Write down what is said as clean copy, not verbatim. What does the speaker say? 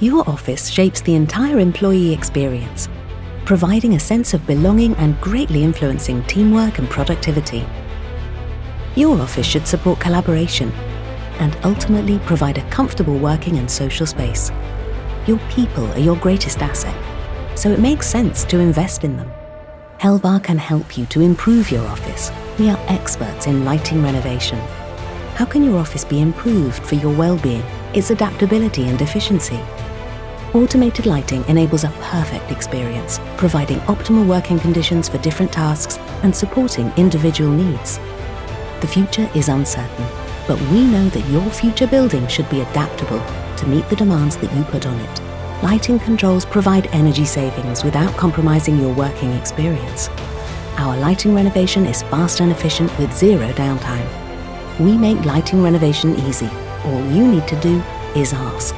Your office shapes the entire employee experience, providing a sense of belonging and greatly influencing teamwork and productivity. Your office should support collaboration and ultimately provide a comfortable working and social space. Your people are your greatest asset, so it makes sense to invest in them. Helvar can help you to improve your office. We are experts in lighting renovation. How can your office be improved for your well-being, its adaptability and efficiency? Automated lighting enables a perfect experience, providing optimal working conditions for different tasks and supporting individual needs. The future is uncertain, but we know that your future building should be adaptable to meet the demands that you put on it. Lighting controls provide energy savings without compromising your working experience. Our lighting renovation is fast and efficient with zero downtime. We make lighting renovation easy. All you need to do is ask.